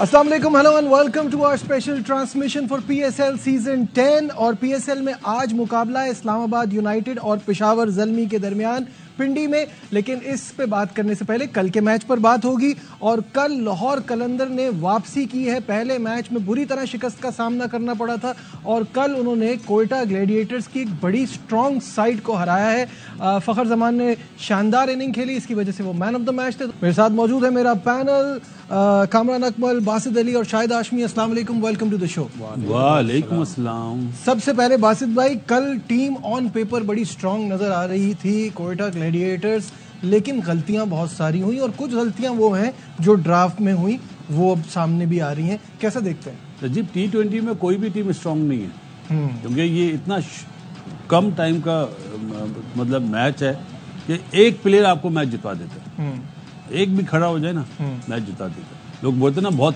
السلام علیکم, hello and welcome to our special transmission for P S L season 10. اور پی S L میں آج مقابلہ ہے اسلام آباد یونائٹیڈ اور پشاور زلمی کے درمیان پنڈی میں. لیکن اس پہ بات کرنے سے پہلے کل کے میچ پر بات ہوگی. اور کل لاہور قلندر نے واپسی کی ہے. پہلے میچ میں بری طرح شکست کا سامنا کرنا پڑا تھا اور کل انہوں نے کوئٹہ گلیڈیٹرز کی ایک بڑی سٹرونگ سائڈ کو ہرایا ہے. فخر زمان نے شاندار اننگ کھیلی, اس کی وجہ سے وہ مین آف دا میچ تھے. میرے ساتھ موجود ہے میرا پینل, کامران اکمل, باسط علی اور شاہد ہاشمی. السلام علیکم, ویلکم ٹو دی شو. وعلیکم السلام. سب سے پہلے باسط بھائی, کل ٹیم آن پیپر بڑی سٹرونگ نظر آ رہی تھی کوئٹہ گلیڈیٹرز, لیکن غلطیاں بہت ساری ہوئیں اور کچھ غلطیاں وہ ہیں جو ڈرافٹ میں ہوئیں وہ اب سامنے بھی آ رہی ہیں. کیسا دیکھتے ہیں؟ جی, T20 میں کوئی بھی ٹیم اسٹرانگ نہیں ہے کیونکہ یہ اتنا کم ٹائم کا مطلب میچ ہے کہ ایک پلیئر آپ کو میچ جتوا دیتا ہے. ایک بھی کھڑا ہو جائے نا میچ جتا دیتا ہے. لوگ بولتے ہیں نا بہت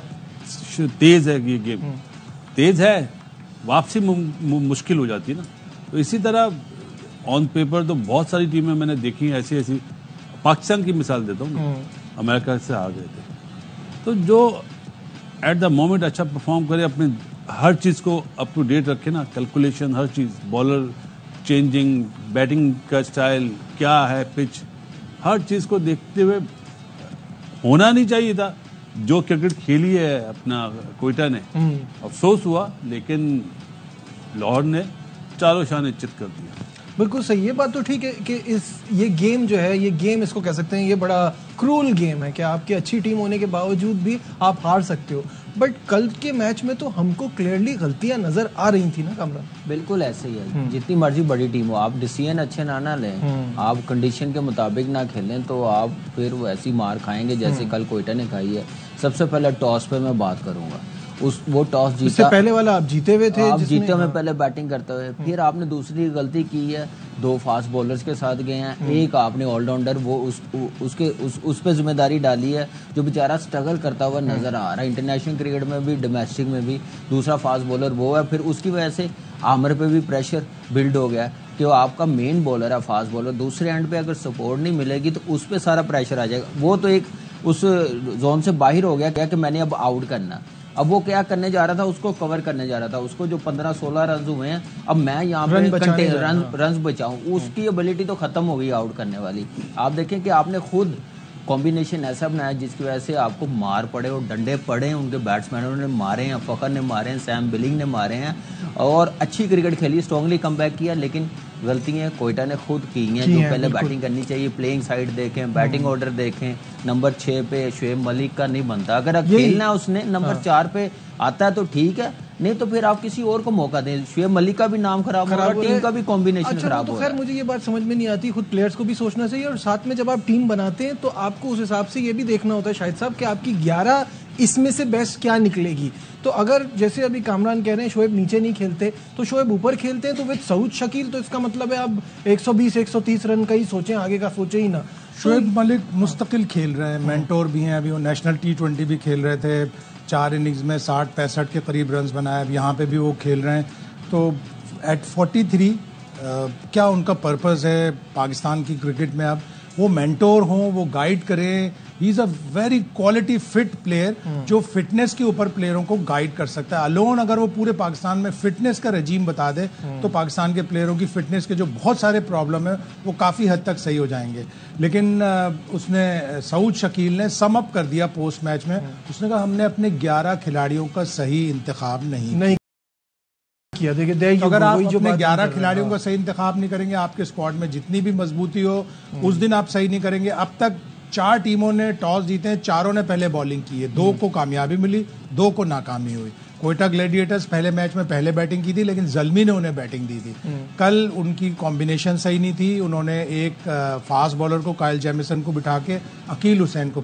تیز ہے یہ گیم, تیز ہے, واپسی مشکل ہو جاتی ہے نا. تو اسی طرح آن پیپر تو بہت ساری ٹیمیں میں نے دیکھی ہیں ایسی. پاکستان کی مثال دیتا ہوں, امریکہ سے آ گئے تھے. تو جو ایٹ دا مومنٹ اچھا پرفارم کرے, اپنے ہر چیز کو اپ ٹو ڈیٹ رکھے نا, کیلکولیشن ہر چیز, بالر چینجنگ, بیٹنگ کا سٹائل کیا ہے, پچ, ہر چیز کو دیکھتے ہوئے ہونا نہیں چاہیے تھا جو کرکٹ کھیلی ہے اپنا کوئٹہ نے. افسوس ہوا لیکن لاہور نے چاروں شانے چت کر دیا. بالکل صحیح, یہ بات تو ٹھیک ہے کہ یہ گیم جو ہے, یہ گیم اس کو کہہ سکتے ہیں, یہ بڑا کرول گیم ہے کہ آپ کی اچھی ٹیم ہونے کے باوجود بھی آپ ہار سکتے ہو. بٹ کل کے میچ میں تو ہم کو کلیئرلی غلطیاں نظر آ رہی تھیں نا کامران. بالکل ایسے ہی ہے, جتنی مرضی بڑی ٹیم ہو, آپ ڈیسیژن اچھے نہ لیں, آپ کنڈیشن کے مطابق نہ کھیلیں تو آپ پھر ایسی مار کھائیں گے جیسے کل کوئٹہ نے کھائی ہے. سب سے پہلے ٹاس پہ میں بات کروں گا. وہ ٹاس جیتا, اس سے پہلے والا آپ جیتے ہوئے تھے, آپ جیتے ہوئے پہلے بیٹنگ کرتے ہوئے. پھر آپ نے دوسری غلطی کی ہے, 2 فاسٹ بولرز کے ساتھ گئے ہیں, ایک آپ نے آل راؤنڈر وہ اس پہ ذمہ داری ڈالی ہے جو بیچارہ سٹرگل کرتا ہوا نظر آ رہا ہے انٹرنیشنل کرکٹ میں بھی ڈومیسٹک میں بھی. دوسرا فاسٹ بولر وہ ہے, پھر اس کی وجہ سے عامر پہ بھی پریشر بلڈ ہو گیا کہ وہ آپ کا مین بولر ہے فاسٹ بولر, دوسرے اینڈ پہ اگر سپورٹ نہیں ملے گی تو اس پہ سارا پریشر آ جائے گا. وہ تو ایک اس زون سے باہر ہو گیا کہ میں نے اب آؤٹ کرنا. اب وہ کیا کرنے جا رہا تھا, اس کو کور کرنے جا رہا تھا. اس کو جو 15-16 رنز ہوئے ہیں, اب میں یہاں پہ رنز بچاؤں, اس کی ایبلٹی تو ختم ہو گئی آؤٹ کرنے والی. آپ دیکھیں کہ آپ نے خود کمبینیشن ایسا بنایا جس کی وجہ سے آپ کو مار پڑے اور ڈنڈے پڑے, ان کے بیٹسمینوں نے مارے ہیں, فخر نے مارے ہیں, سیم بلنگ نے مارے ہیں, اور اچھی کرکٹ کھیلی, اسٹرانگلی کم بیک کیا. لیکن غلطیاں کوئٹہ نے خود کی ہیں. جو پہلے بیٹنگ کرنی چاہیے, پلینگ سائڈ دیکھیں, بیٹنگ آرڈر دیکھیں. نمبر 6 پہ شعیب ملک کا نہیں بنتا, اگر کھیلنا اس نے نمبر 4 پہ آتا ہے تو ٹھیک ہے, نہیں تو پھر آپ کسی اور کو موقع دیں. شعیب ملک کا بھی نام خراب ہو رہا ہے, ٹیم کا بھی کمبینیشن خراب ہو رہا ہے. خیر مجھے یہ بات سمجھ میں نہیں آتی, خود پلیئرز کو بھی سوچنا چاہیے, اور ساتھ میں جب آپ ٹیم بناتے ہیں تو آپ کو اس حساب سے یہ بھی دیکھنا ہوتا ہے شاہد صاحب کہ آپ کی 11 اس میں سے بیسٹ کیا نکلے گی. تو اگر جیسے ابھی کامران کہہ رہے ہیں شعیب نیچے نہیں کھیلتے تو شعیب اوپر کھیلتے ہیں, تو وتھ سعود شکیل تو اس کا مطلب ہے اب 120-130 رن کا ہی سوچیں, آگے کا سوچیں ہی نہ. شعیب ملک مستقل کھیل رہے ہیں, مینٹور بھی ہیں, ابھی وہ نیشنل T20 بھی کھیل رہے تھے, 4 اننگز میں 60-65 کے قریب رنز بنائے. اب یہاں پہ بھی وہ کھیل رہے ہیں. تو ایٹ 43 کیا ان کا پرپز ہے پاکستان کی کرکٹ میں؟ اب وہ مینٹور ہوں, وہ گائیڈ کریں. He is a very quality fit player جو فٹنس کے اوپر پلیئروں کو گائیڈ کر سکتا ہے. الون اگر وہ پورے پاکستان میں فٹنس کا رجیم بتا دے تو پاکستان کے پلیئروں کی فٹنس کے جو بہت سارے پرابلم ہیں وہ کافی حد تک صحیح ہو جائیں گے. لیکن اس نے سعود شکیل نے سم اپ کر دیا پوسٹ میچ میں. اس نے کہا ہم نے اپنے 11 کھلاڑیوں کا صحیح انتخاب نہیں کیا. اگر آپ اپنے 11 کھلاڑیوں کا صحیح انتخاب نہیں کریں گے, آپ کے اسکواڈ میں جتنی بھی مضبوطی ہو اس دن آپ صحیح نہیں کریں گے. اب تک 4 ٹیموں نے ٹاس جیتے ہیں, 4 نے پہلے بالنگ کی ہے, 2 کو کامیابی ملی, 2 کو ناکامی ہوئی. کوئٹہ گلیڈیٹرز پہلے میچ میں پہلے بیٹنگ کی تھی لیکن زلمی نے انہیں بیٹنگ دی تھی. کل ان کی کمبینیشن صحیح نہیں تھی. انہوں نے ایک فاسٹ بالر کو کائل جیمیسن کو بٹھا کے عقیل حسین کو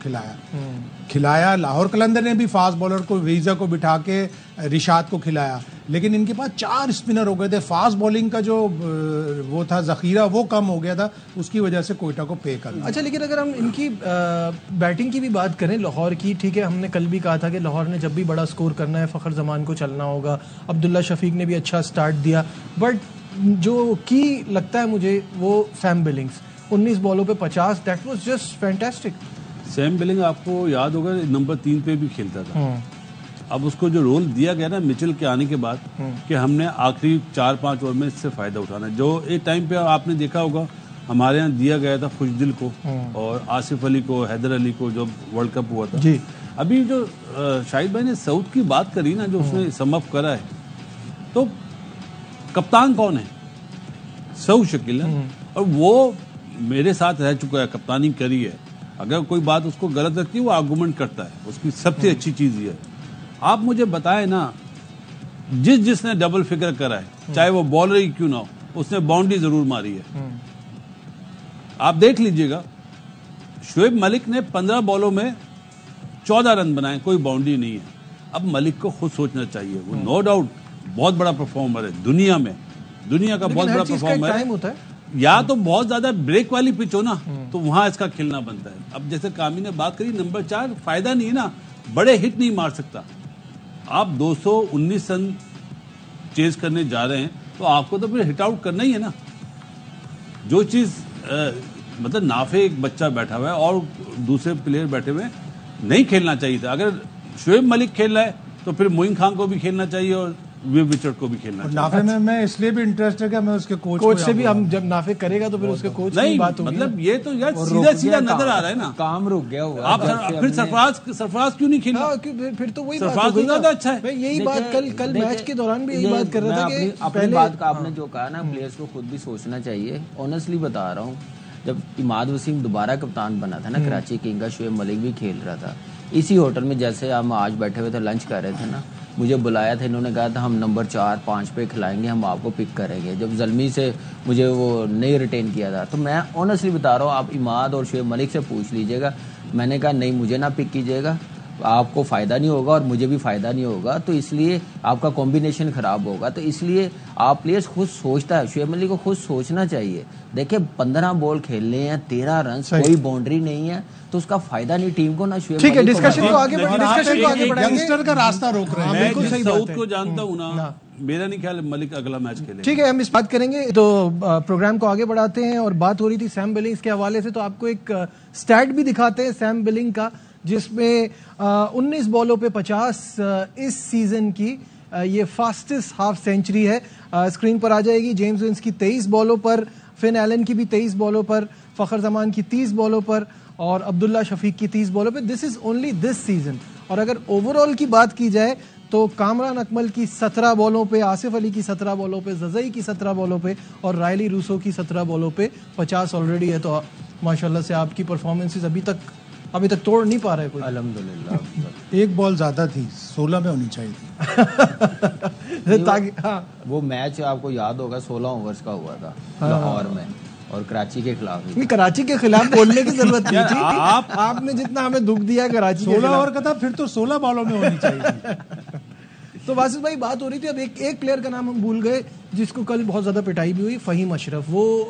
کھلایا. لاہور قلندر نے بھی فاسٹ بالر کو ویزا کو بٹھا کے رشاد کو کھلایا. لیکن ان کے پاس 4 اسپنر ہو گئے تھے. فاسٹ بالنگ کا جو وہ تھا ذخیرہ وہ کم ہو گیا تھا, اس کی وجہ سے کوئٹہ کو پے کرنا. اچھا, لیکن اگر ہم ان کی بیٹنگ کی بھی بات کریں لاہور کی, ٹھیک ہے, ہم نے کل بھی کہا تھا کہ لاہور نے جب بھی بڑا سکور کرنا ہے فخر زمان کو چلنا ہوگا. عبداللہ شفیق نے بھی اچھا سٹارٹ دیا, بٹ جو کی لگتا ہے مجھے وہ سیم بلنگز 19 بالوں پہ 50, that was just fantastic. Seam bowling آپ کو یاد ہوگا نمبر 3 پہ بھی کھیلتا تھا, اب اس کو جو رول دیا گیا نا مچل کے آنے کے بعد کہ ہم نے آخری 4-5 اوور میں اس سے فائدہ اٹھانا ہے. جو ایک ٹائم پہ آپ نے دیکھا ہوگا ہمارے یہاں دیا گیا تھا خوشدل کو اور آصف علی کو, حیدر علی کو, جو ورلڈ کپ ہوا تھا. جی ابھی جو شاہد بھائی نے سعود کی بات کری نا, جو اس نے سم اپ کرا ہے, تو کپتان کون ہے؟ سعود شکیل ہے, اور وہ میرے ساتھ رہ چکا ہے, کپتانی کری ہے. اگر کوئی بات اس کو غلط لگتی ہے وہ آرگومنٹ کرتا ہے, اس کی سب سے اچھی چیز یہ ہے. آپ مجھے بتائیں نا, جس نے ڈبل فگر کرا ہے, چاہے وہ بالر ہی کیوں نہ ہو, اس نے باؤنڈری ضرور ماری ہے. آپ دیکھ لیجئے گا, شعیب ملک نے 15 بالوں میں 14 رن بنائے, کوئی باؤنڈری نہیں ہے. اب ملک کو خود سوچنا چاہیے, وہ نو ڈاؤٹ بہت بڑا پرفارمر ہے دنیا میں, دنیا کا بہت بڑا پرفارمر ہے. یا تو بہت زیادہ بریک والی پچ ہو نا, تو وہاں اس کا کھیلنا بنتا ہے. اب جیسے کامی نے بات کری, نمبر 4 فائدہ نہیں ہے نا, بڑے ہٹ نہیں مار سکتا. آپ 219 رن چیز کرنے جا رہے ہیں تو آپ کو تو پھر ہٹ آؤٹ کرنا ہی ہے نا. جو چیز مطلب نافع ایک بچہ بیٹھا ہوا ہے اور دوسرے پلیئر بیٹھے ہوئے, نہیں کھیلنا چاہیے تھا. اگر شعیب ملک کھیل رہا ہے تو پھر موئن خان کو بھی کھیلنا چاہیے اور ویو رچرڈ کو بھی کھیلنا چاہیے. نافع میں اس لیے بھی انٹرسٹ ہے کہ میں اس کے کوچ سے بھی, ہم جب نافع کرے گا تو پھر اس کے کوچ کی بات ہوگی. مطلب یہ تو یار سیدھا سیدھا نظر آ رہا ہے نا, کام رک گیا ہوا. آپ پھر سرفراز کیوں نہیں کھیلا؟ پھر تو وہی سرفراز تو زیادہ اچھا ہے. یہی بات کل میچ کے دوران بھی یہی بات کر رہا تھا کہ اپنی بات کا آپ نے جو کہا نا, پلیئرز کو خود بھی سوچنا چاہیے. آنیسٹلی بتا رہا ہوں, جب عماد وسیم دوبارہ کپتان بنا تھا نا کراچی کنگ کا, شعیب ملک بھی کھیل رہا تھا اسی ہوٹل میں جیسے ہم آج بیٹھے ہوئے تھے لنچ کر رہے تھے نا, مجھے بلایا تھا, انہوں نے کہا تھا ہم نمبر 4-5 پہ کھلائیں گے, ہم آپ کو پک کریں گے. جب زلمی سے مجھے وہ نہیں ریٹین کیا تھا, تو میں آنیسٹلی بتا رہا ہوں, آپ عماد اور شعیب ملک سے پوچھ لیجئے گا. میں نے کہا نہیں, مجھے نہ پک کیجئے گا, آپ کو فائدہ نہیں ہوگا اور مجھے بھی فائدہ نہیں ہوگا, تو اس لیے آپ کا کمبینیشن خراب ہوگا. تو اس لیے آپ پلیئرز خود سوچتا ہے, شعیب ملک کو خود سوچنا چاہیے. دیکھیں 15 بال کھیلنے ہیں, 13 رنز, کوئی باؤنڈری نہیں ہے, تو اس کا فائدہ نہیں ٹیم کو نہ شعیب. ٹھیک ہے, ڈسکشن کو آگے بڑھائیں گے. ینگسٹر کا راستہ روک رہے ہیں. بالکل صحیح بات ہے. سعود کو جانتا ہوں نا, میرا نہیں خیال ملک اگلا میچ کھیلے. ٹھیک ہے, ہم اس بات کریں گے. تو پروگرام کو آگے بڑھاتے ہیں, اور بات ہو رہی تھی سیم بلنگز کے حوالے سے, تو آپ کو ایک سٹیٹ بھی دکھاتے ہیں سیم بلنگ کا, جس میں 19 بالوں پہ 50 اس سیزن کی یہ فاسٹسٹ ہاف سینچری ہے. اسکرین پر آ جائے گی. جیمز ونس کی 23 بالوں پر, فن ایلن کی بھی 23 بالوں پر, فخر زمان کی 30 بالوں پر, اور عبداللہ شفیق کی 30 بالوں پہ. دس از اونلی دس سیزن. اور اگر اوور آل کی بات کی جائے تو کامران اکمل کی 17 بالوں پہ, آصف علی کی 17 بالوں پہ, ززئی کی 17 بالوں پہ, اور رائلی روسو کی 17 بالوں پہ 50 آلریڈی ہے. تو ماشاءاللہ سے آپ کی پرفارمنسز ابھی تک توڑ نہیں پا رہے کوئی. الحمدللہ. ایک بال زیادہ تھی, 16 میں ہونی چاہیے تھی. وہ میچ آپ کو یاد ہوگا 16 اوورز کا ہوا تھا لاہور میں, اور کراچی کے خلاف. کراچی کے خلاف بولنے کی ضرورت نہیں تھی. آپ نے جتنا ہمیں دکھ دیا کراچی 16 اوور کا تھا, پھر تو 16 بالوں میں ہونی چاہیے. تو واسف بھائی بات ہو رہی تھی, اب ایک پلیئر کا نام ہم بھول گئے جس کو کل بہت زیادہ پٹائی بھی ہوئی, فہیم اشرف. وہ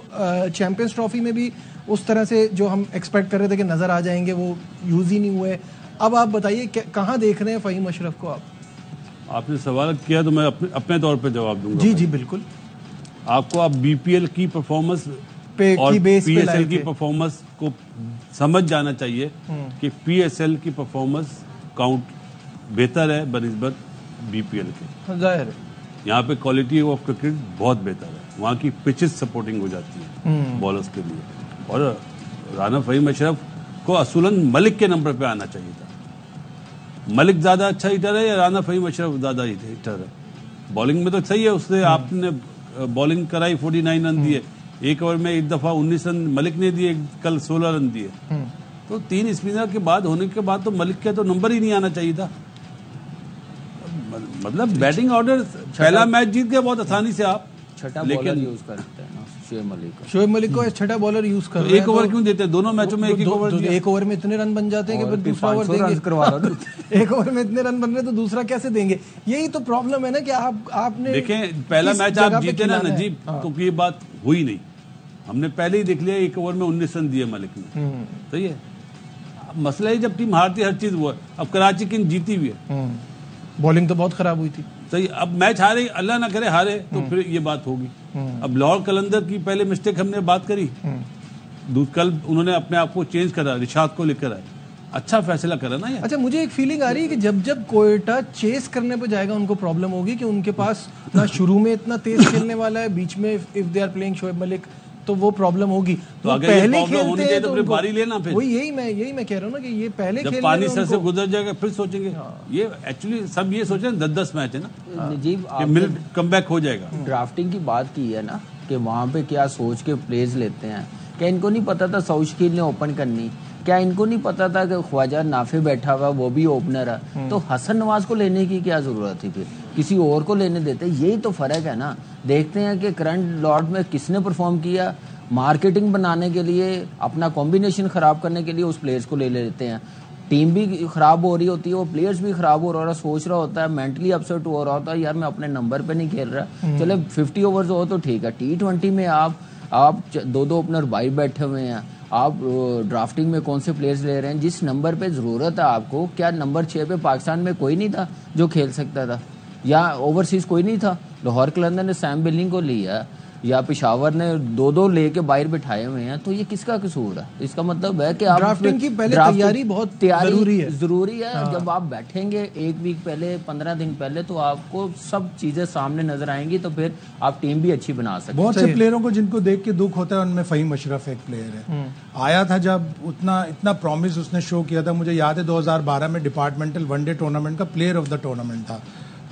چیمپئنز ٹرافی میں بھی اس طرح سے جو ہم ایکسپیکٹ کر رہے تھے کہ نظر آ جائیں گے, وہ یوز ہی نہیں ہوئے. اب آپ بتائیے کہاں دیکھ رہے ہیں فہیم اشرف کو آپ نے سوال کیا تو میں اپنے طور پہ جواب دوں گا. جی بالکل. آپ کو اب بی پی ایل کی پرفارمنس اور پی ایس ایل کی پرفارمنس کو سمجھ جانا چاہیے کہ پی ایس ایل کی پرفارمنس کاؤنٹ بہتر ہے بنسبت بی پی ایل کے. ظاہر ہے یہاں پہ کوالٹی آف کرکٹ بہت بہتر ہے, وہاں کی پچز سپورٹنگ ہو جاتی ہے بالرز کے لیے. اور رانا فہیم اشرف کو اصولاً ملک کے نمبر پہ آنا چاہیے تھا. ملک زیادہ اچھا ہیٹر ہے یا رانا فہیم اشرف زیادہ ہیٹر ہے؟ بالنگ میں تو صحیح ہے, اس سے آپ نے بالنگ کرائی, 49 رن دیے ایک اوور میں, ایک دفعہ 19 رن ملک نے دیے, کل 16 رن دیے. تو 3 اسپنر کے بعد ہونے کے بعد تو ملک کا تو نمبر ہی نہیں آنا چاہیے تھا. مطلب بیٹنگ آرڈر پہلا میچ جیت گئے بہت آسانی سے آپ, چھٹا بالر یوز کرتے ہیں شعیب ملک کو چھٹا بالر یوز کر رہے ہیں. ایک اوور کیوں دیتے ہیں دونوں میچوں میں؟ ایک اوور میں اتنے رن بن جاتے ہیں کہ پھر دوسرا اوور دیں گے. ایک اوور میں اتنے رن بن رہے تو دوسرا کیسے دیں گے؟ یہی تو پرابلم ہے نا کہ آپ نے دیکھیں پہلا میچ آپ جیتے نا نجیب, تو یہ بات ہوئی نہیں. ہم نے پہلے ہی دیکھ لیا ایک اوور میں 19 رن دیے ملک نے. صحیح ہے, مسئلہ ہے جب ٹیم ہارتی ہر چیز وہ ہے. اب کراچی کنگ جیتی ہوئی ہے, بالنگ تو بہت خراب ہوئی تھی. صحیح, اب میچ ہارے, اللہ نہ کرے ہارے, تو پھر یہ بات ہوگی. اب لاہور قلندر کی پہلے مسٹیک ہم نے بات کری, کل انہوں نے اپنے آپ کو چینج کرا, رشاد کو لے کر آئے. اچھا فیصلہ کرا نا یہ. اچھا مجھے ایک فیلنگ آ رہی ہے کہ جب جب کوئٹہ چیس کرنے پہ جائے گا ان کو پرابلم ہوگی کہ ان کے پاس نہ شروع میں اتنا تیز کھیلنے والا ہے, بیچ میں if they are playing Shoaib Malik تو وہ پرابلم ہوگی. تو اگر پہلے کھیلتے ہیں تو باری لینا, پھر وہی یہی میں کہہ رہا ہوں نا کہ یہ پہلے جب پانی سر سے گزر جائے گا پھر سوچیں گے. یہ ایکچولی سب یہ سوچیں 10 میچ ہے نا, نجیب کم بیک ہو جائے گا. ڈرافٹنگ کی بات کی ہے نا کہ وہاں پہ کیا سوچ کے پلیز لیتے ہیں. کیا ان کو نہیں پتا تھا سعود شکیل نے اوپن کرنی؟ کیا ان کو نہیں پتا تھا کہ خواجہ نافع بیٹھا ہوا وہ بھی اوپنر ہے؟ تو حسن نواز کو لینے کی کیا ضرورت تھی, پھر کسی اور کو لینے دیتے. یہی تو فرق ہے نا. دیکھتے ہیں کہ کرنٹ لاٹ میں کس نے پرفارم کیا. مارکیٹنگ بنانے کے لیے, اپنا کمبینیشن خراب کرنے کے لیے اس پلیئرز کو لے لیتے ہیں. ٹیم بھی خراب ہو رہی ہوتی ہے, وہ پلیئرز بھی خراب ہو رہا ہے, سوچ رہا ہوتا ہے, مینٹلی اپسیٹ ہو رہا ہوتا ہے, یار میں اپنے نمبر پہ نہیں کھیل رہا. چلے 50 اوورز ہو تو ٹھیک ہے, T20 میں آپ 2 اوپنر باہر بیٹھے ہوئے ہیں. آپ ڈرافٹنگ میں کون سے پلیئرز لے رہے ہیں جس نمبر پہ ضرورت ہے آپ کو؟ کیا نمبر 6 پہ پاکستان میں کوئی نہیں تھا جو کھیل سکتا تھا, یا اوورسیز کوئی نہیں تھا؟ لاہور قلندر نے سیم بلنگ کو لیا, یا پشاور نے 2 لے کے باہر بٹھائے ہوئے ہیں. تو یہ کس کا قصور ہے؟ اس کا مطلب ہے کہ آپ ڈرافٹنگ کی پہلے تیاری بہت ضروری ہے. جب آپ بیٹھیں گے 1 ویک پہلے, 15 دن پہلے, تو آپ کو سب چیزیں سامنے نظر آئیں گی, تو پھر آپ ٹیم بھی اچھی بنا سکتے. بہت سے پلیئروں کو جن کو دیکھ کے دکھ ہوتا ہے, ان میں فہیم اشرف ایک پلیئر ہے. آیا تھا جب اتنا پرومس اس نے شو کیا تھا. مجھے یاد ہے 2012 میں ڈپارٹمنٹل ون ڈے ٹورنامنٹ کا پلیئر آف دا ٹورنامنٹ تھا.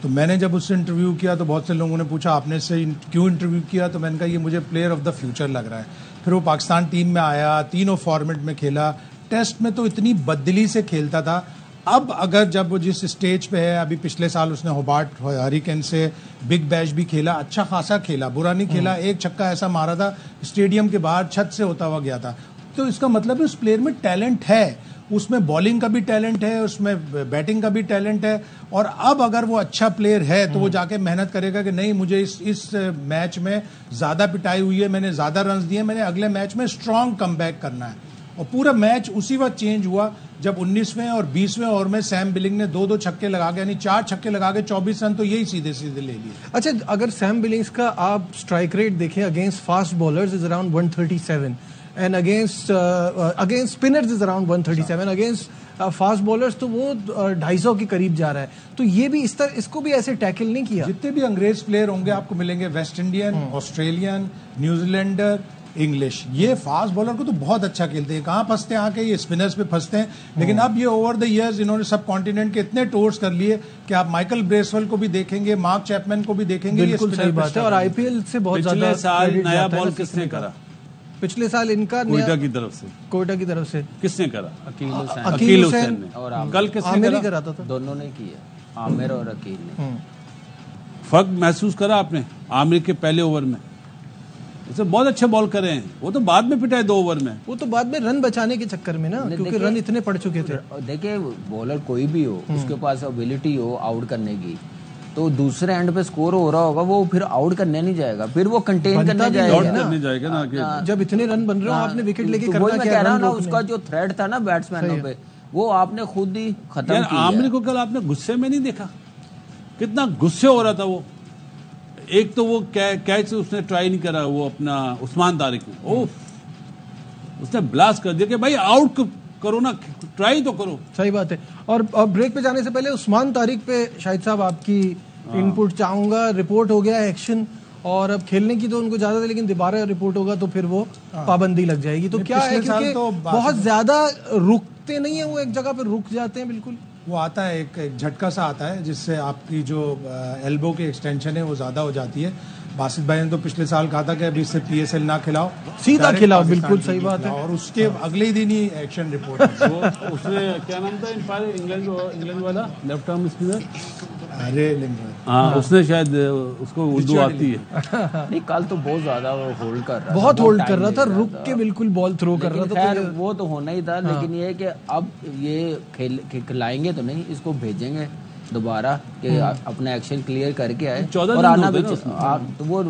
تو میں نے جب اس سے انٹرویو کیا تو بہت سے لوگوں نے پوچھا آپ نے اس سے کیوں انٹرویو کیا, تو میں نے کہا یہ مجھے پلیئر آف دا فیوچر لگ رہا ہے. پھر وہ پاکستان ٹیم میں آیا, 3 فارمیٹ میں کھیلا. ٹیسٹ میں تو اتنی بددلی سے کھیلتا تھا. اب اگر جب وہ جس اسٹیج پہ ہے, ابھی پچھلے سال اس نے ہوبارٹ ہریکین سے بگ بیش بھی کھیلا, اچھا خاصا کھیلا, برا نہیں کھیلا. ایک چھکا ایسا مارا تھا اسٹیڈیم کے باہر چھت سے ہوتا ہوا گیا تھا. تو اس کا مطلب ہے اس پلیئر میں ٹیلنٹ ہے, اس میں بالنگ کا بھی ٹیلنٹ ہے, اس میں بیٹنگ کا بھی ٹیلنٹ ہے. اور اب اگر وہ اچھا پلیئر ہے تو وہ جا کے محنت کرے گا کہ نہیں مجھے اس میچ میں زیادہ پٹائی ہوئی ہے, میں نے زیادہ رنز دیے, میں نے اگلے میچ میں اسٹرانگ کم بیک کرنا ہے. اور پورا میچ اسی وقت چینج ہوا جب 19ویں اور 20ویں اوور میں سیم بلنگ نے 2 چھکے لگا کے, یعنی 4 چھکے لگا کے 24 رن تو یہی سیدھے لے لیے. اچھا اگر سیم بلنگز کا آپ اسٹرائک ریٹ دیکھیں against fast bowlers is around 137 and against spinners is around 137, against fast bowlers تو وہ 250 کے قریب جا رہا ہے. تو یہ بھی اس کو بھی ایسے ٹیکل نہیں کیا. جتنے بھی انگریز پلیئر ہوں گے آپ کو ملیں گے, ویسٹ انڈین, آسٹریلین, نیوزی لینڈر, انگلش, یہ فاسٹ بالر کو تو بہت اچھا کھیلتے ہیں. کہاں پھنستے ہیں آ کے, یہ اسپنرز پہ پھنستے ہیں. لیکن اب یہ اوور دا ایئرز انہوں نے سب کانٹیننٹ کے اتنے ٹورز کر لیے کہ آپ مائیکل بریسول کو بھی دیکھیں گے, مارک چیپمین کو بھی دیکھیں گے. بالکل صحیح بات ہے. اور آئی پی ایل سے بہت زیادہ پچھلے سال نیا بال کس نے کرا؟ پچھلے سال ان کا کوئٹہ کی طرف سے کس نے کرا؟ عقیل حسین نے. اور کل کس نے کرا تھا؟ دونوں نے کیا, عامر اور عقیل نے. فرق محسوس کرا آپ نے عامر کے پہلے اوور میں؟ اسے بہت اچھے بال کرے ہیں, وہ تو بعد میں پٹائے 2 اوور میں. وہ تو بعد میں رن بچانے کے چکر میں نا, کیونکہ رن اتنے پڑ چکے تھے. دیکھیں بالر کوئی بھی ہو, اس کے پاس ابیلٹی ہو آؤٹ کرنے کی, تو دوسرے اینڈ پہ سکور ہو رہا ہوگا, وہ پھر آؤٹ کرنے نہیں جائے گا, پھر وہ کنٹین کرنے جائے گا نا. جب اتنے رن بن رہے ہو آپ نے وکٹ لے کے کرنا کیا ہے نا, اس کا جو تھریٹ تھا نا بیٹسمینوں پہ, وہ آپ نے خود ہی ختم کیا. عامر کو کل آپ نے غصے میں نہیں دیکھا؟ کتنا غصے ہو رہا تھا وہ. ایک تو وہ کیچ اس نے ٹرائی نہیں کرا, وہ اپنا عثمان طارق نے, اس نے بلاسٹ کر دیا کہ بھائی آؤٹ کرو نا, ٹرائی تو کرو. صحیح بات ہے. اور بریک پہ جانے سے پہلے عثمان طارق پہ شاہد صاحب آپ کی ان پٹ چاہوں گا. رپورٹ ہو گیا ہے ایکشن, اور اب کھیلنے کی تو ان کو اجازت ہے, لیکن دوبارہ رپورٹ ہوگا تو پھر وہ پابندی لگ جائے گی. تو کیا ہے, کیونکہ بہت زیادہ رکتے نہیں ہیں, وہ ایک جگہ پہ رک جاتے ہیں بالکل. وہ آتا ہے ایک جھٹکا سا آتا ہے جس سے آپ کی جو ایلبو کی ایکسٹینشن ہے وہ زیادہ ہو جاتی ہے. باسط بھائی نے تو پچھلے سال کہا تھا کہ ابھی اس سے PSL نہ کھلاؤ, سیدھا کھلاؤ. بالکل صحیح بات ہے. اور اس کے اگلے ہی دن ہی ایکشن رپورٹ. اس نے کیا نام تھا انگلینڈ والا لیفٹ آرم اسپنر, ہاں اس نے شاید اس کو اردو آتی ہے. نہیں کل تو بہت زیادہ وہ ہولڈ کر رہا, بہت ہولڈ کر رہا تھا, رک کے بالکل بال تھرو کر رہا تھا. خیر وہ تو ہونا ہی تھا, لیکن یہ کہ اب یہ کھلائیں گے تو نہیں, اس کو بھیجیں گے دوبارہ کہ اپنا ایکشن کلیئر کر کے آئے. اور آنا بھی تو وہ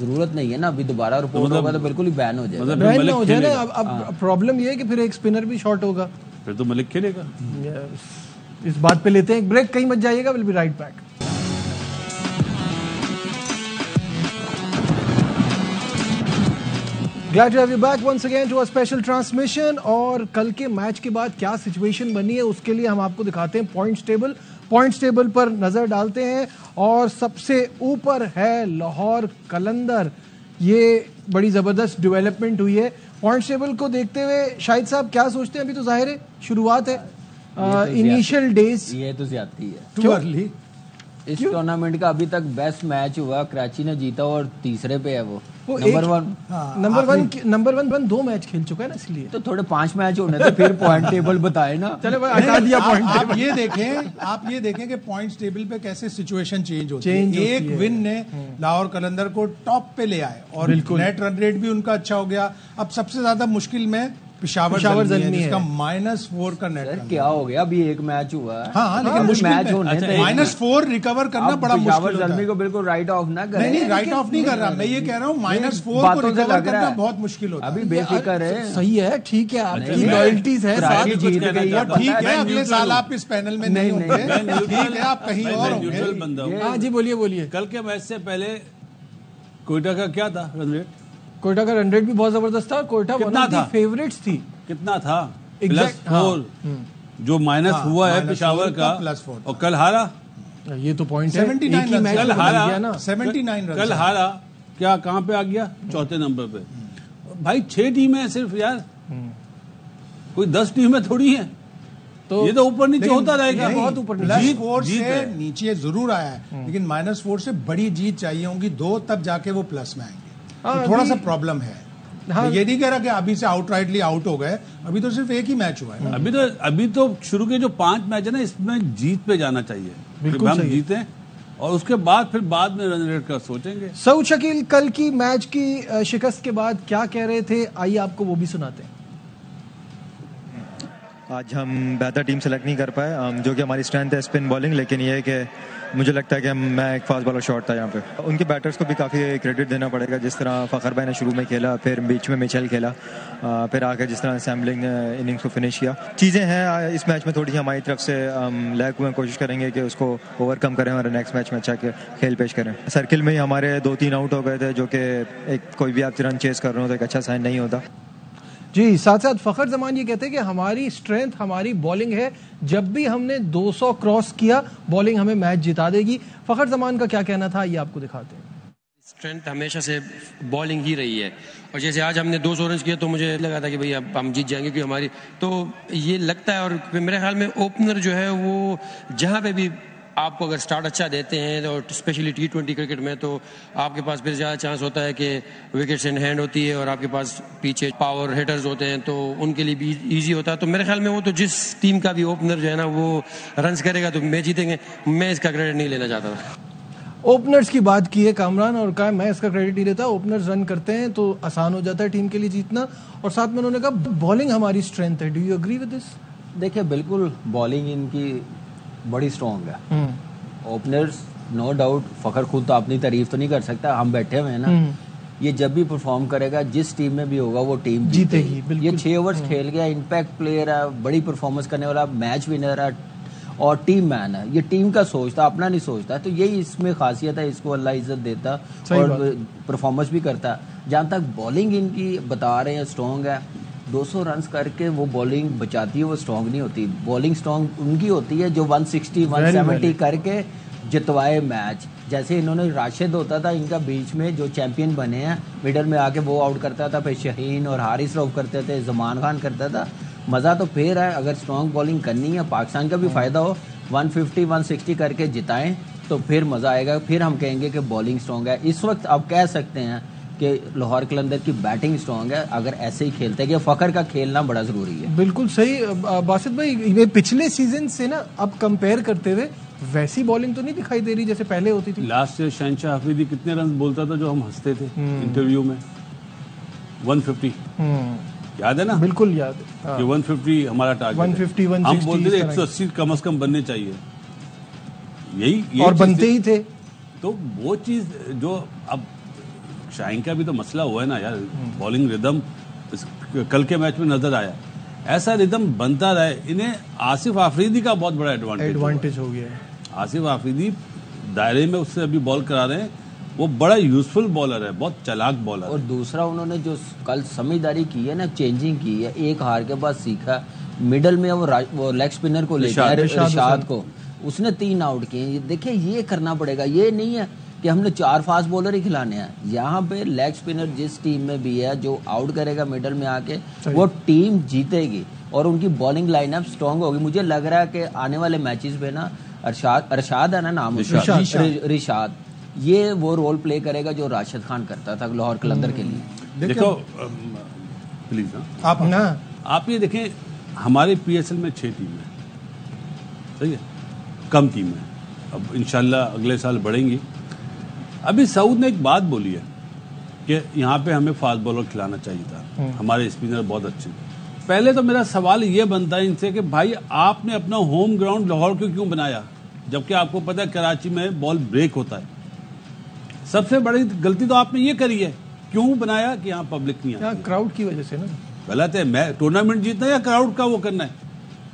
ضرورت نہیں ہے نا, ابھی دوبارہ رپورٹ ہوگا تو بالکل ہی بین ہو جائے گا. بین ہو جائے نا. اب پرابلم یہ ہے کہ پھر ایک اسپنر بھی شارٹ ہوگا, پھر تو ملک کھیلے گا. اس بات پہ لیتے ہیں ایک بریک, کہیں مت جائیے گا, will be right back. Glad to have you back once again to a special transmission. اور کل کے میچ کے بعد کیا سچویشن بنی ہے اس کے لیے ہم آپ کو دکھاتے ہیں پوائنٹس ٹیبل پر نظر ڈالتے ہیں. اور سب سے اوپر ہے لاہور قلندر. یہ بڑی زبردست ڈیولپمنٹ ہوئی ہے. پوائنٹس ٹیبل کو دیکھتے ہوئے شاہد صاحب کیا سوچتے ہیں؟ ابھی تو ظاہر ہے شروعات ہے, انیشیل ڈیز. یہ تو زیادتی ہے ٹو ارلی. اس ٹورنامنٹ کا ابھی تک بیسٹ میچ ہوا, کراچی نے جیتا اور تیسرے پہ ہے وہ نمبر ون 2 میچ کھیل چکا ہے نا, اس لیے تو تھوڑے 5 میچ ہونے تھے پھر پوائنٹ ٹیبل بتائے نا. چلے ہٹا دیا پوائنٹ. آپ یہ دیکھیں کہ پوائنٹس ٹیبل پہ کیسے سچویشن چینج ہوتی ہے. ایک ون نے لاہور قلندر کو ٹاپ پہ لے آئے اور نیٹ رن ریٹ بھی ان کا اچھا ہو گیا. اب سب سے زیادہ مشکل میں پشاور زلمی ہے, جس کا -4 کا نیٹ رن. کیا ہو گیا, ابھی ایک میچ ہوا ہے. ہاں لیکن میچ ہونے تھے. -4 ریکور کرنا بڑا مشکل ہوتا ہے. پشاور زلمی کو بالکل رائٹ آف نہ کریں. نہیں رائٹ آف نہیں کر رہا میں, یہ کہہ رہا ہوں -4 کو ریکور کرنا بہت مشکل ہوتا ہے. ابھی بے فکر ہے. صحیح ہے, ٹھیک ہے, آپ کی لائلٹیز ہے, جیت گئی ہے. ٹھیک ہے, اگلے سال آپ اس پینل میں نہیں ہوں گے, ٹھیک ہے, آپ کہیں اور ہوں گے. ہاں جی بولیے. کل کے میچ سے پہلے کوئٹہ کا کیا تھا رن ریٹ؟ کوئٹہ کا رن ریٹ بھی بہت زبردست تھا. Quetta one of the favourites تھی. کتنا تھا؟ +4. جو مائنس ہوا ہے پشاور کا, اور کل ہارا. یہ تو پوائنٹ ہے. 79 کل ہارا, کیا کہاں پہ آ گیا؟ 4تھے نمبر پہ. بھائی 6 ٹیمیں صرف یار, کوئی 10 ٹیمیں تھوڑی ہیں. تو یہ تو اوپر نیچے ہوتا رہے گا. بہت اوپر +4 سے نیچے ضرور آیا ہے, لیکن -4 سے بڑی جیت چاہیے ہوں گی 2, تب جا کے وہ پلس میں آئیں گے. تھوڑا سا پرابلم ہے. یہ نہیں کہہ رہا کہ ابھی سے آؤٹ رائٹلی آؤٹ ہو گئے, ابھی تو صرف ایک ہی میچ ہوا ہے. ابھی تو شروع کے جو 5 میچ ہے نا, اس میں جیت پہ جانا چاہیے. بالکل ہم جیتیں اور اس کے بعد پھر بعد میں رن ریٹ کا سوچیں گے. سعود شکیل کل کی میچ کی شکست کے بعد کیا کہہ رہے تھے, آئیے آپ کو وہ بھی سناتے ہیں. آج ہم بہتر ٹیم سلیکٹ نہیں کر پائے, جو کہ ہماری اسٹرینتھ ہے اسپن بالنگ, لیکن یہ ہے کہ مجھے لگتا ہے کہ میں ایک فاسٹ بالر شارٹ تھا یہاں پہ. ان کے بیٹرز کو بھی کافی کریڈٹ دینا پڑے گا, جس طرح فخر بھائی نے شروع میں کھیلا, پھر بیچ میں میچل کھیلا, پھر آ کے جس طرح اسمبلنگ اننگس کو فنش کیا. چیزیں ہیں اس میچ میں تھوڑی سی ہماری طرف سے لیک ہوئے, کوشش کریں گے کہ اس کو اوور کم کریں اور نیکسٹ میچ میں اچھا کھیل پیش کریں. سرکل میں ہی ہمارے 2-3 آؤٹ ہو گئے تھے, جو کہ ایک کوئی بھی آپ رن چیز کر رہے ہو تو ایک اچھا سائن نہیں ہوتا. جی, ساتھ فخر زمان یہ کہتے ہیں کہ ہماری اسٹرینتھ ہماری بالنگ ہے, جب بھی ہم نے 200 کراس کیا بالنگ ہمیں میچ جتا دے گی. فخر زمان کا کیا کہنا تھا, یہ آپ کو دکھاتے ہیں. اسٹرینتھ ہمیشہ سے بالنگ ہی رہی ہے, اور جیسے آج ہم نے 200 رنز کیا تو مجھے لگا تھا کہ بھئی اب ہم جیت جائیں گے, کیونکہ ہماری تو یہ لگتا ہے. اور میرے خیال میں اوپنر جو ہے وہ جہاں پہ بھی آپ کو اگر سٹارٹ اچھا دیتے ہیں, اور اسپیشلی T20 کرکٹ میں, تو آپ کے پاس پھر زیادہ چانس ہوتا ہے کہ وکٹس ان ہینڈ ہوتی ہے, اور آپ کے پاس پیچھے پاور ہٹرز ہوتے ہیں, تو ان کے لیے بھی ایزی ہوتا ہے. تو میرے خیال میں وہ تو جس ٹیم کا بھی اوپنر جو ہے نا وہ رنز کرے گا تو میچ جیتیں گے. میں اس کا کریڈٹ نہیں لینا چاہتا تھا. اوپنرز کی بات کی ہے کامران, اور کہا میں اس کا کریڈٹ نہیں لیتا. اوپنرز رن کرتے ہیں تو آسان ہو جاتا ہے ٹیم کے لیے جیتنا, اور ساتھ میں انہوں نے کہا بالنگ ہماری اسٹرینتھ ہے. Do you agree with this? دیکھیں بالکل بالنگ ان کی بڑی اسٹرانگ ہے. اوپنرز نو ڈاؤٹ, فخر خود تو اپنی تعریف تو نہیں کر سکتا, ہم بیٹھے ہوئے ہیں نا. یہ جب بھی پرفارم کرے گا جس ٹیم میں بھی ہوگا وہ ٹیم جیتے گی. یہ 6 اوورز کھیل گیا, امپیکٹ پلیئر ہے, بڑی پرفارمنس کرنے والا, میچ ونر ہے, اور ٹیم مین ہے. یہ ٹیم کا سوچتا, اپنا نہیں سوچتا. تو یہی اس میں خاصیت ہے, اس کو اللہ عزت دیتا اور پرفارمنس بھی کرتا. جہاں تک بالنگ ان کی بتا رہے ہیں اسٹرانگ ہے, 200 رنز کر کے وہ بالنگ بچاتی ہے, وہ اسٹرانگ نہیں ہوتی. بالنگ اسٹرانگ ان کی ہوتی ہے جو 160 170 کر کے جتوائے میچ. جیسے انہوں نے راشد ہوتا تھا ان کا بیچ میں جو چیمپئن بنے ہیں, مڈل میں آ کے وہ آؤٹ کرتا تھا, پھر شہین اور حارث روف کرتے تھے, زمان خان کرتا تھا. مزہ تو پھر ہے, اگر اسٹرانگ بالنگ کرنی ہے پاکستان کا بھی فائدہ ہو, 150 160 کر کے جتائیں تو پھر مزہ آئے گا. پھر ہم کہیں گے کہ بالنگ اسٹرانگ ہے. اس وقت آپ کہہ سکتے ہیں کہ لاہور قلندر کی بیٹنگ اسٹرانگ ہے, اگر ایسے ہی کھیلتے ہیں. کہ فخر کا کھیلنا بڑا ضروری ہے. بالکل صحیح باسط بھائی, یہ پچھلے سیزن سے نا اب کمپیئر کرتے ہوئے ویسی بالنگ تو نہیں دکھائی دے رہی جیسے پہلے ہوتی تھی. لاسٹ ایئر شہنشاہ افریدی کتنے رنز بولتا تھا جو ہم ہنستے تھے انٹرویو میں, 150. یاد ہے نا؟ بالکل یاد ہے کہ 150 ہمارا ٹارگیٹ, 150 160 ہم بولتے تھے 180 کم از کم بننے چاہیے, یہی اور بنتے ہی تھے. تو وہ چیز جو اب شاہین کا بھی تو مسئلہ ہوا ہے نا یار, بالنگ ردم کل کے میچ میں نظر آیا, ایسا ردم بنتا رہے. انہیں آصف آفریدی کا بہت بڑا ایڈوانٹیج ہو گیا ہے. آصف آفریدی دائرے میں اس سے ابھی بال کرا رہے ہیں, وہ بڑا یوزفل بولر ہے, بہت چلاک بولر اور ہے. دوسرا انہوں نے جو کل سمجھداری کی ہے نا, چینجنگ کی ہے, ایک ہار کے بعد سیکھا, مڈل میں وہ لیگ اسپنر کو لے کے رشاد کو, اس نے 3 آؤٹ کیے. دیکھیں یہ کرنا پڑے گا, یہ نہیں ہے کہ ہم نے 4 فاسٹ بولر ہی کھلانے ہیں. یہاں پہ لیگ اسپنر جس ٹیم میں بھی ہے جو آؤٹ کرے گا مڈل میں آ کے, وہ ٹیم جیتے گی اور ان کی بالنگ لائن اپ اسٹرانگ ہوگی. مجھے لگ رہا ہے کہ آنے والے میچز میں نا ارشاد ہے نا نام, رشاد, یہ وہ رول پلے کرے گا جو راشد خان کرتا تھا لاہور قلندر کے لیے. دیکھو پلیز آپ یہ دیکھیں, ہمارے پی ایس ایل میں 6 ٹیم ہیں, صحیح ہے, کم ٹیم ہے. اب انشاءاللہ اگلے سال بڑھیں گی. ابھی سعود نے ایک بات بولی ہے کہ یہاں پہ ہمیں فاسٹ بالر کھلانا چاہیے تھا, ہمارے اسپنر بہت اچھے. پہلے تو میرا سوال یہ بنتا ہے ان سے کہ بھائی آپ نے اپنا ہوم گراؤنڈ لاہور کو کیوں بنایا, جبکہ آپ کو پتا ہے کراچی میں بال بریک ہوتا ہے. سب سے بڑی غلطی تو آپ نے یہ کری ہے, کیوں بنایا کہ یہاں پبلک نہیں آتی, کراؤڈ کی وجہ سے نا. غلط ہے, میں ٹورنامنٹ جیتنا یا کراؤڈ کا وہ کرنا ہے.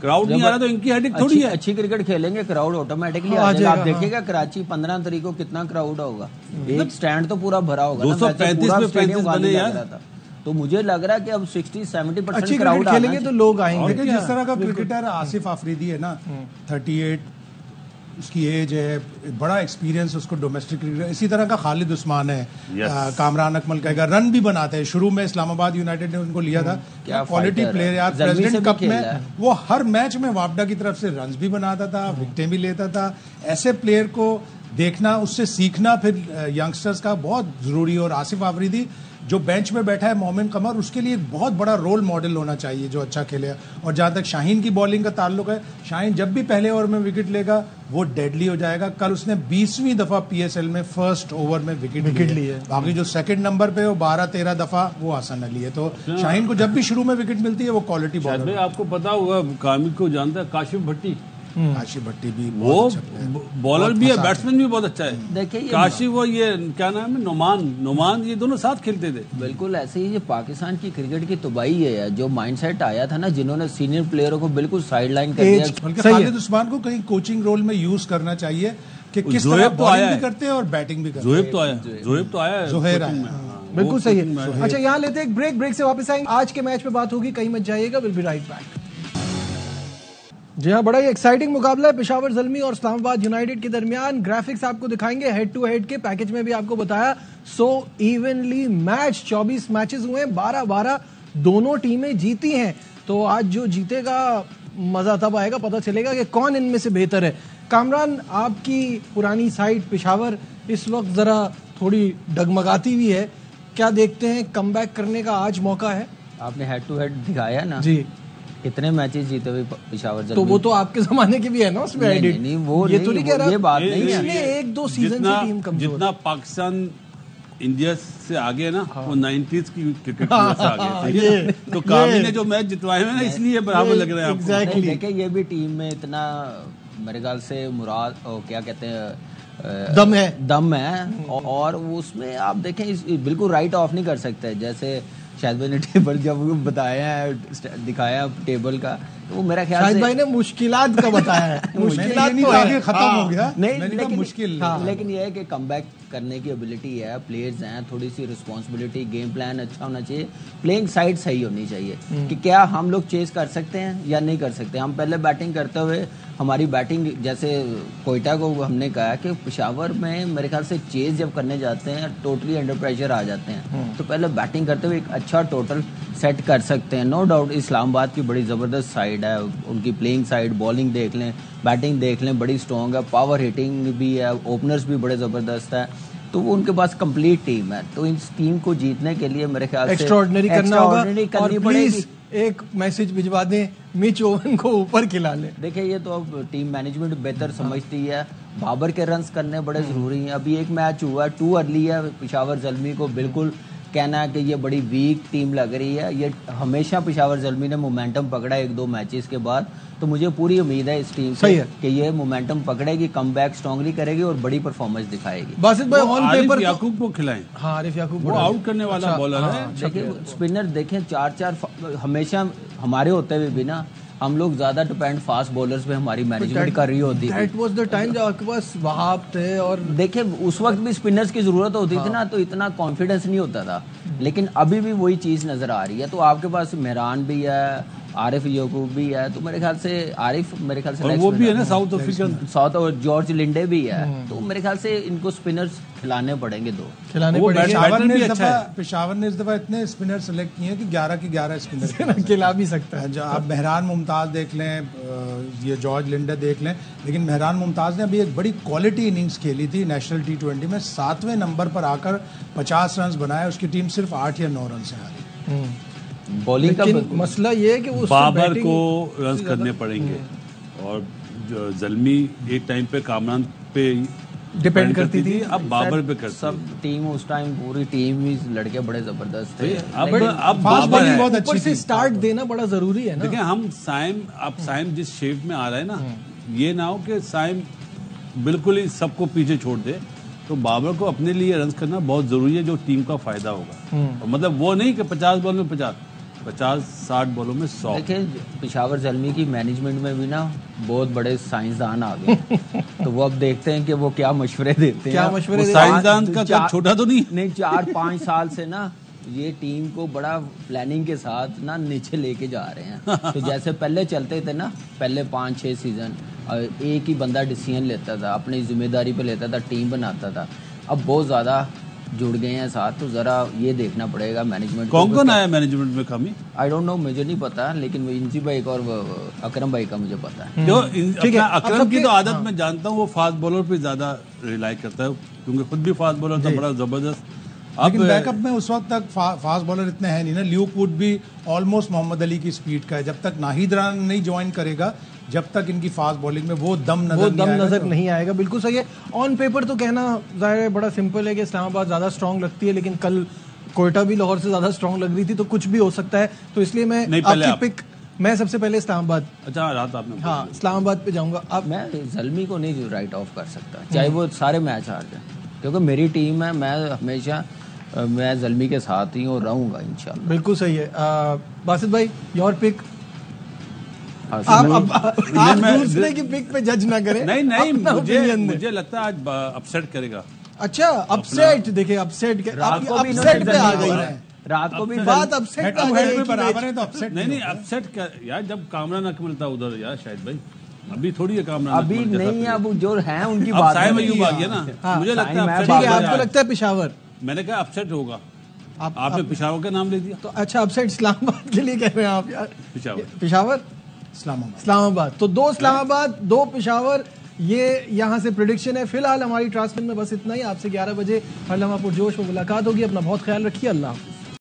کراؤڈ نہیں آ رہا تو ان کی ہیڈک تھوڑی ہے. اچھی کرکٹ کھیلیں گے کراؤڈ آٹومیٹکلی آ جائے گا. آپ دیکھیں گا کراچی 15 تاریخ کو کتنا کراؤڈ ہوگا, ایک سٹینڈ تو پورا بھرا ہوگا, 235 میں 35 بنے یار. تو مجھے لگ رہا ہے کہ اب 60-70% کراؤڈ کھیلیں گے تو لوگ آئیں گے. جس طرح کا کرکٹر آصف آفریدی ہے نا, 38 اس کی ایج ہے, بڑا ایکسپیرینس اس کو ڈومیسٹک کرکٹ. اسی طرح کا خالد عثمان ہے, کامران اکمل کا رن بھی بناتے ہیں. شروع میں اسلام آباد یونائٹیڈ نے ان کو لیا تھا, کیا کوالٹی پلیئر یار. پریزیڈنٹ کپ میں وہ ہر میچ میں واپڈا کی طرف سے رنز بھی بناتا تھا, وکٹیں بھی لیتا تھا. ایسے پلیئر کو دیکھنا, اس سے سیکھنا پھر ینگسٹرز کا بہت ضروری. اور آصف آفریدی جو بینچ میں بیٹھا ہے, مومن قمر, اس کے لیے ایک بہت بڑا رول ماڈل ہونا چاہیے جو اچھا کھیلے. اور جہاں تک شاہین کی بالنگ کا تعلق ہے, شاہین جب بھی پہلے اوور میں وکٹ لے گا وہ ڈیڈلی ہو جائے گا. کل اس نے 20ویں دفعہ پی ایس ایل میں فرسٹ اوور میں وکٹ لی ہے. باقی جو سیکنڈ نمبر پہ وہ 12-13 دفعہ وہ حسن علی ہے. تو شاہین کو جب بھی شروع میں وکٹ ملتی ہے وہ کوالٹی بالر ہے. آپ کو پتا ہوگا, کامل کو جانتا ہے, کاشف بھٹی. کاشف بھٹی بھی وہ بالر بھی ہے, بیٹسمین بھی بہت اچھا ہے. کاشف, وہ یہ کیا نام ہے, نعمان, یہ دونوں ساتھ کھیلتے تھے. بالکل ایسے ہی یہ پاکستان کی کرکٹ کی تباہی ہے, جو مائنڈ سیٹ آیا تھا نا, جنہوں نے سینئر پلیئروں کو بالکل سائیڈ لائن کر دیا. بلکہ خالد عثمان کو کہیں کوچنگ رول میں یوز کرنا چاہیے کہ کس طرح بالنگ بھی کرتے ہیں اور بیٹنگ بھی کرتے ہیں. زہیب تو آیا, زہیر آیا. بالکل صحیح ہے. اچھا یہاں لیتے ہیں ایک بریک سے واپس آئیں گے. آج کے میچ پہ بات ہوگی, کہیں مت جائیے گا, ول بی رائٹ بیک. جی ہاں, بڑا ہی ایکسائٹنگ مقابلہ ہے پشاور زلمی اور اسلام آباد یونائٹیڈ کے درمیان. گرافکس آپ کو دکھائیں گے ہیڈ ٹو ہیڈ کے, پیکج میں بھی آپ کو بتایا. سو ایونلی میچ, 24 میچز ہوئے, 12 دونوں ٹیمیں جیتی ہیں. تو آج جو جیتے گا مزہ تب آئے گا, پتہ چلے گا کہ کون ان میں سے بہتر ہے. کامران, آپ کی پرانی سائڈ پشاور اس وقت ذرا تھوڑی ڈگمگاتی ہوئی ہے, کیا دیکھتے ہیں کم بیک کرنے کا آج موقع ہے؟ آپ نے ہیڈ ٹو ہیڈ دکھایا نا جی, کتنے میچز جیتے ہوئے پشاور زلمی. تو وہ تو آپ کے زمانے کے بھی ہے نا اس میں ایڈٹ. یہ تو نہیں کہہ رہا, یہ بات نہیں ہے. 1-2 سیزن سے ٹیم کمزور. جتنا پاکستان انڈیا سے آگے نا, وہ 90s کی کرکٹ سے آگے. تو کامی نے جو میچ جتوائے ہیں نا, اس لیے برابر لگ رہے ہیں آپ کو. دیکھیں یہ بھی ٹیم میں اتنا میرے خیال سے مراد کیا کہتے ہیں, دم ہے. اور اس میں آپ دیکھیں بالکل رائٹ آف نہیں کر سکتے. جیسے شاہد بھائی نے ٹیبل جب بتایا ہے, دکھایا ٹیبل کا, تو وہ میرا خیال سے شاہد بھائی نے مشکلات کا بتایا ہے. مشکلات تو آگے ختم ہو گیا, لیکن یہ ہے کہ کم بیک کرنے کی ابیلٹی ہے, پلیئرز ہیں, تھوڑی سی رسپانسبلٹی, گیم پلان اچھا ہونا چاہیے, پلینگ سائڈ صحیح ہونی چاہیے کہ کیا ہم لوگ چیز کر سکتے ہیں یا نہیں کر سکتے. ہم پہلے بیٹنگ کرتے ہوئے, ہماری بیٹنگ جیسے کوئٹہ کو ہم نے کہا کہ پشاور میں میرے خیال سے چیز جب کرنے جاتے ہیں ٹوٹلی انڈر پریشر آ جاتے ہیں, تو پہلے بیٹنگ کرتے ہوئے ایک اچھا ٹوٹل سیٹ کر سکتے ہیں. نو ڈاؤٹ اسلام آباد کی بڑی زبردست سائڈ ہے, ان کی پلینگ سائڈ, بالنگ دیکھ لیں, بیٹنگ دیکھ لیں, بڑی اسٹرانگ ہے, پاور ہٹنگ بھی ہے, اوپنرز بھی بڑے زبردست ہے. تو وہ ان کے پاس کمپلیٹ ٹیم ہے. تو اس ٹیم کو جیتنے کے لیے میرے خیال سے ایکسٹراڈنری کرنا ہوگا. کرنی پڑے گی. ایک میسج بھجوا دیں, مچ اوون کو اوپر کھلا لیں. دیکھیں یہ تو اب ٹیم مینجمنٹ بہتر سمجھتی ہے, بابر کے رنز کرنے بڑے ضروری ہیں. ابھی ایک میچ ہوا ہے, 2 ارلی ہے. پشاور زلمی کو بالکل کہنا ہے کہ یہ بڑی ویک ٹیم لگ رہی ہے. یہ ہمیشہ پشاور زلمی نے مومنٹم پکڑا 1-2 میچز کے بعد, تو مجھے پوری امید ہے اس ٹیم سے کہ یہ مومنٹم پکڑے گی, کم بیک اسٹرانگلی کرے گی اور بڑی پرفارمنس دکھائے گی. باسط بھائی آن پیپر یعقوب کو کھلائیں. ہاں, عارف یعقوب وہ آؤٹ کرنے والا بالر ہے. دیکھیں اسپنر دیکھیں 4 ہمیشہ ہمارے ہوتے ہوئے بھی نا ہم لوگ زیادہ ڈپینڈ فاسٹ بولرز پہ ہماری مینجمنٹ کر رہی ہوتی تھی. دیٹ واز دا ٹائم جب آپ کے پاس وہاب تھے اور دیکھیں اس وقت بھی اسپنرز کی ضرورت ہوتی تھی نا, تو اتنا کانفیڈنس نہیں ہوتا تھا, لیکن ابھی بھی وہی چیز نظر آ رہی ہے. تو آپ کے پاس مہران بھی ہے, عارف یعقوب بھی ہے, تو میرے خیال سے عارف میرے خیال سے وہ بھی ہے نا ساؤتھ افریقن, ساؤتھ, اور جارج لنڈے بھی ہے, تو میرے خیال سے ان کو اسپنرز کھلانے پڑیں گے, کھلانے پڑیں گے. پشاور نے اس دفعہ اتنے اسپنر سلیکٹ کیے ہیں کہ 11 کی 11 اسپنر کھلا بھی سکتا ہے. آپ مہران ممتاز دیکھ لیں, یہ جارج لنڈے دیکھ لیں, لیکن مہران ممتاز نے ابھی ایک بڑی کوالٹی اننگز کھیلی تھی نیشنل T20 میں, 7ویں نمبر پر آ کر 50 رنز بنائے, اس کی ٹیم صرف 8 یا 9 رن سے ہاری. بولنگ کا مسئلہ یہ ہے کہ وہ بابر کو رنز کرنے پڑیں گے, اور زلمی ایک ٹائم پہ کامران پہ ڈیپینڈ کرتی تھی, اب بابر پہ کرتی. سب ٹیم اس ٹائم پوری ٹیم ہی لڑکے بڑے زبردست تھے. اب بابر ہے, بہت اوپر سے سٹارٹ دینا بڑا ضروری ہے نا. دیکھیں ہم سائم جس شیپ میں آ رہا ہے نا, یہ نہ ہو کہ سائم بالکل ہی سب کو پیچھے چھوڑ دے, تو بابر کو اپنے لیے رنز کرنا بہت ضروری ہے جو ٹیم کا فائدہ ہوگا. مطلب وہ نہیں کہ 50 بال میں 50-60 بالوں میں 100. دیکھیں پشاور زلمی کی مینجمنٹ میں بھی نا بہت بڑے سائنسدان آ گئے, تو وہ اب دیکھتے ہیں کہ وہ کیا مشورے دیتے ہیں. سائنسدان کا چھوٹا تو نہیں 4-5 سال سے نا یہ ٹیم کو بڑا پلاننگ کے ساتھ نا نیچے لے کے جا رہے ہیں. تو جیسے پہلے چلتے تھے نا, پہلے 5-6 سیزن ایک ہی بندہ ڈیسیژن لیتا تھا, اپنی ذمہ داری پہ لیتا تھا, ٹیم بناتا تھا. اب بہت زیادہ جڑ گئے ہیں ساتھ, تو ذرا یہ دیکھنا پڑے گا مینجمنٹ. کون آیا مینجمنٹ میں کمی؟ آئی ڈونٹ نو, مجھے نہیں پتا, لیکن انسی بھائی کا اور اکرم بھائی کا مجھے پتا ہے. جو اکرم کی تو عادت میں جانتا ہوں, وہ فاسٹ بالر پہ زیادہ ریلائی کرتا ہے, کیونکہ خود بھی فاسٹ بالر تھا بڑا زبردست. لیکن بیک اپ میں اس وقت تک فاسٹ بالر اتنے ہیں نہیں نا. لیوک ووڈ بھی آلموسٹ محمد علی کی سپیڈ کا ہے. جب تک ناہید ران نہیں جوائن کرے گا, جب تک ان کی فاسٹ بالنگ میں وہ دم نظر نہیں آئے گا. بالکل صحیح ہے. آن پیپر تو کہنا ظاہر ہے بڑا سمپل ہے کہ اسلام آباد زیادہ اسٹرانگ لگتی ہے, لیکن کل کوئٹہ بھی لاہور سے زیادہ اسٹرانگ لگ رہی تھی, تو کچھ بھی ہو سکتا ہے. تو اس لیے میں آپ کی پک, میں سب سے پہلے اسلام آباد, اچھا رات آپ نے, ہاں اسلام آباد پہ جاؤں گا. اب میں زلمی کو نہیں رائٹ آف کر سکتا, چاہے وہ سارے میچ ہار جائیں, کیونکہ میری ٹیم ہے, میں ہمیشہ میں زلمی کے ساتھ ہی اور رہوں گا انشاءاللہ. بالکل صحیح ہے. باسط بھائی یور پک. آپ دوسرے کی پک پہ جج نہ کریں. نہیں, مجھے لگتا ہے آج اپسیٹ کرے گا. اچھا اپسیٹ, دیکھیں اپسیٹ اپسیٹ پہ آ گئی ہے, رات کو بھی بات اپسیٹ پہ آ گئی ہے. برابر ہے تو اپسیٹ نہیں اپسیٹ یار, جب کامران اکمل تھا ادھر یار شاید بھائی, ابھی تھوڑی ہے کامران, ابھی نہیں ہے, اب جو ہیں ان کی بات صاحب ایوب آ گیا نا. مجھے لگتا ہے آپ کو لگتا ہے پشاور, میں نے کہا اپسیٹ ہوگا, آپ نے پشاور کا نام لے دیا. تو اچھا اپسیٹ اسلام آباد کے لیے کہہ رہے ہیں آپ یار. پشاور اسلام آباد, تو 2 اسلام آباد 2 پشاور, یہ یہاں سے پریڈکشن ہے. فی الحال ہماری ٹرانسمیشن میں بس اتنا ہی. آپ سے 11 بجے ہر لمحہ پرجوش میں ملاقات ہوگی. اپنا بہت خیال رکھیے. اللہ